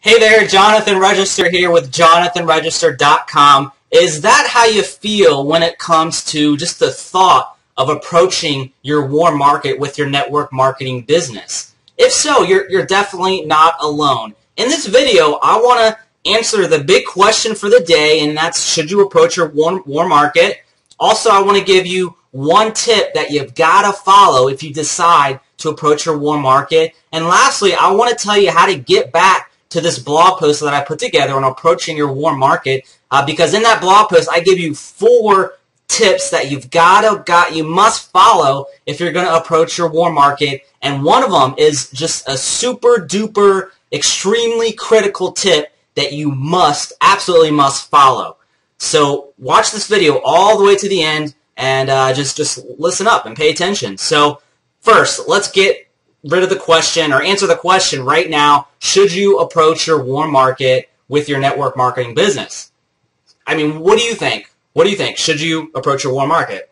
Hey there, Jonathan Register here with JonathanRegister.com. Is that how you feel when it comes to just the thought of approaching your warm market with your network marketing business? If so, you're definitely not alone. In this video, I want to answer the big question for the day, and that's, should you approach your warm market? Also, I want to give you one tip that you've got to follow if you decide to approach your warm market. And lastly, I want to tell you how to get back to this blog post that I put together on approaching your warm market, because in that blog post I give you 4 tips that you must follow if you're going to approach your warm market, and one of them is just a super duper extremely critical tip that you absolutely must follow. So watch this video all the way to the end and just listen up and pay attention. So first, let's get rid of the question, or answer the question right now: should you approach your warm market with your network marketing business? I mean, what do you think? What do you think? Should you approach your warm market?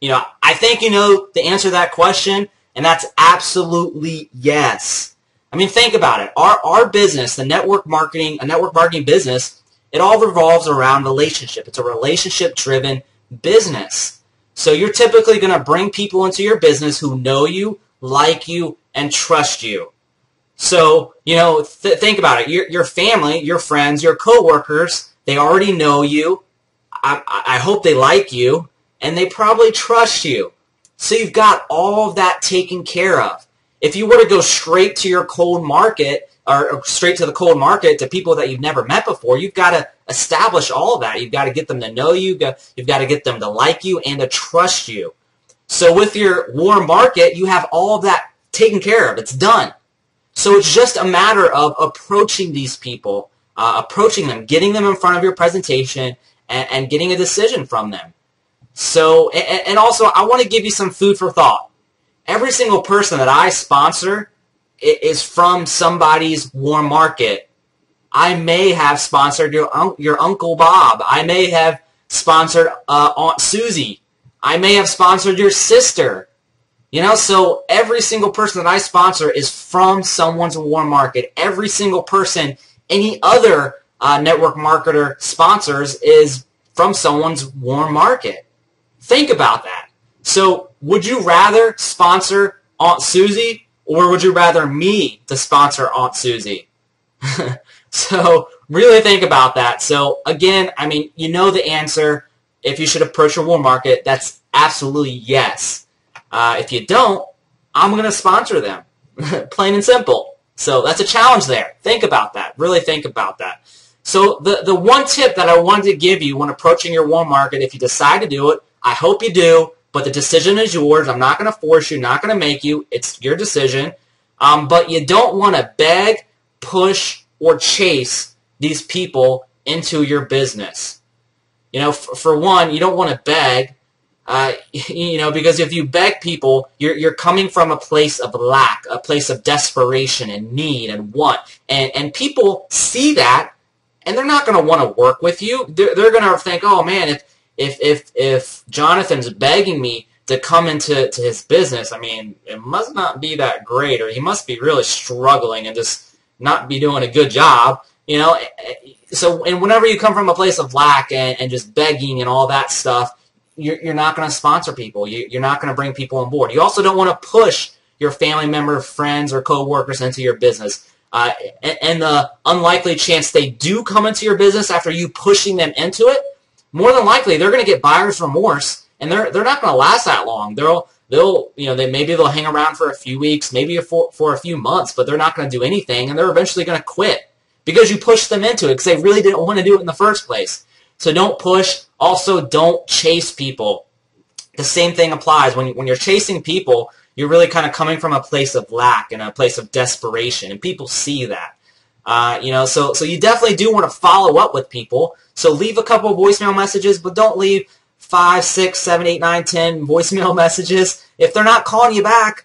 You know, I think you know the answer to that question, and that's absolutely yes. I mean, think about it. Our business, a network marketing business, it all revolves around relationship. It's a relationship-driven business. So you're typically going to bring people into your business who know you, like you, and trust you. So, you know, think about it. Your family, your friends, your coworkers, they already know you. I hope they like you, and they probably trust you. So you've got all of that taken care of. If you were to go straight to your cold market, or straight to the cold market to people that you've never met before, you've got to establish all of that. You've got to get them to know you. You've got to get them to like you and to trust you. So with your warm market, you have all of that taken care of. It's done. So it's just a matter of approaching these people, approaching them, getting them in front of your presentation, and getting a decision from them. So, and also, I want to give you some food for thought. Every single person that I sponsor is from somebody's warm market. I may have sponsored your Uncle Bob. I may have sponsored Aunt Susie. I may have sponsored your sister. You know, so every single person that I sponsor is from someone's warm market. Every single person any other network marketer sponsors is from someone's warm market. Think about that. So would you rather sponsor Aunt Susie, or would you rather me to sponsor Aunt Susie? So really think about that. So again, I mean, you know the answer. If you should approach your warm market, that's absolutely yes. If you don't, I'm going to sponsor them. Plain and simple. So that's a challenge there. Think about that. Really think about that. So the one tip that I wanted to give you when approaching your warm market, if you decide to do it, I hope you do, but the decision is yours. I'm not going to force you, not going to make you. It's your decision. But you don't want to beg, push, or chase these people into your business. You know, for one, you don't want to beg, you know, because if you beg people, you're coming from a place of lack, a place of desperation and need and want. And people see that, and they're not going to want to work with you. They're going to think, oh, man, if Jonathan's begging me to come into his business, I mean, it must not be that great, or he must be really struggling and just not be doing a good job, you know. So, and whenever you come from a place of lack and just begging and all that stuff, you're not going to sponsor people. You're not going to bring people on board. You also don't want to push your family member, friends, or coworkers into your business. And the unlikely chance they do come into your business after you pushing them into it, more than likely they're going to get buyer's remorse, and they're not going to last that long. They'll you know, maybe they'll hang around for a few weeks, maybe for a few months, but they're not going to do anything, and they're eventually going to quit because you pushed them into it because they really didn't want to do it in the first place. So don't push. Also, don't chase people. The same thing applies. When you're chasing people, you're really kind of coming from a place of lack and a place of desperation, and people see that. You know, so you definitely do want to follow up with people. So leave a couple of voicemail messages, but don't leave 5, 6, 7, 8, 9, 10 voicemail messages. If they're not calling you back,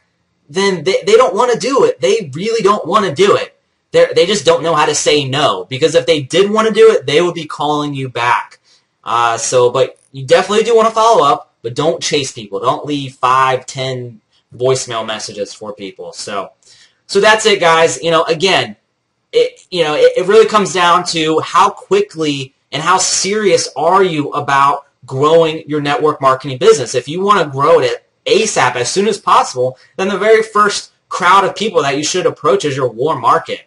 then they don't want to do it. They really don't want to do it. They just don't know how to say no, because if they did want to do it, they would be calling you back. But you definitely do want to follow up, but don't chase people. Don't leave 5, 10 voicemail messages for people. So that's it, guys. You know, again, it really comes down to how quickly and how serious are you about growing your network marketing business. If you want to grow it ASAP, as soon as possible, then the very first crowd of people that you should approach is your warm market.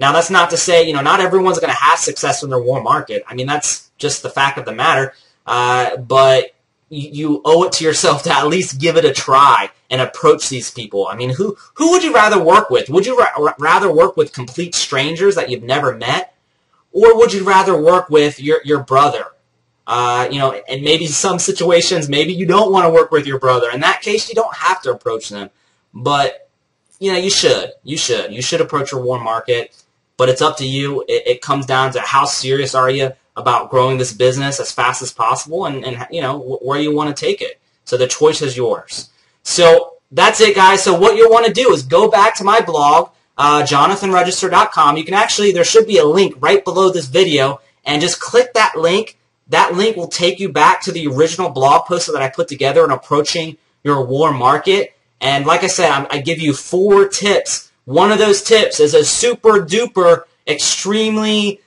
Now, that's not to say, not everyone's going to have success in their warm market. I mean, that's just the fact of the matter. But you owe it to yourself to at least give it a try and approach these people. I mean, who would you rather work with? Would you rather work with complete strangers that you've never met? Or would you rather work with your brother? And maybe some situations, maybe you don't want to work with your brother. In that case, you don't have to approach them. But, you should. You should approach your warm market. But it's up to you. It comes down to how serious are you about growing this business as fast as possible and where you want to take it. So the choice is yours. So that's it, guys. So what you'll want to do is go back to my blog, jonathanregister.com. You can actually, there should be a link right below this video, and just click that link. That link will take you back to the original blog post that I put together on approaching your warm market. And like I said, I give you 4 tips. One of those tips is a super duper, extremely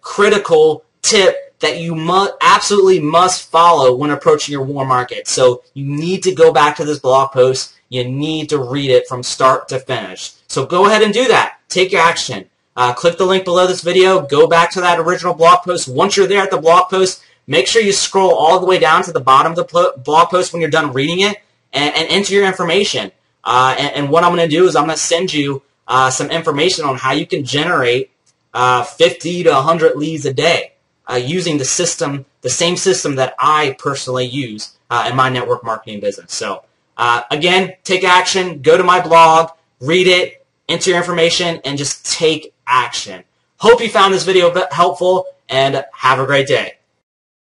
critical tip that you absolutely must follow when approaching your warm market. So you need to go back to this blog post. You need to read it from start to finish. So go ahead and do that. Take action. Click the link below this video. Go back to that original blog post. Once you're there at the blog post, make sure you scroll all the way down to the bottom of the blog post when you're done reading it and enter your information. And what I'm going to do is I'm going to send you some information on how you can generate 50 to 100 leads a day using the same system that I personally use in my network marketing business. So again, take action. Go to my blog, read it, enter your information, and just take action. Hope you found this video helpful, and have a great day.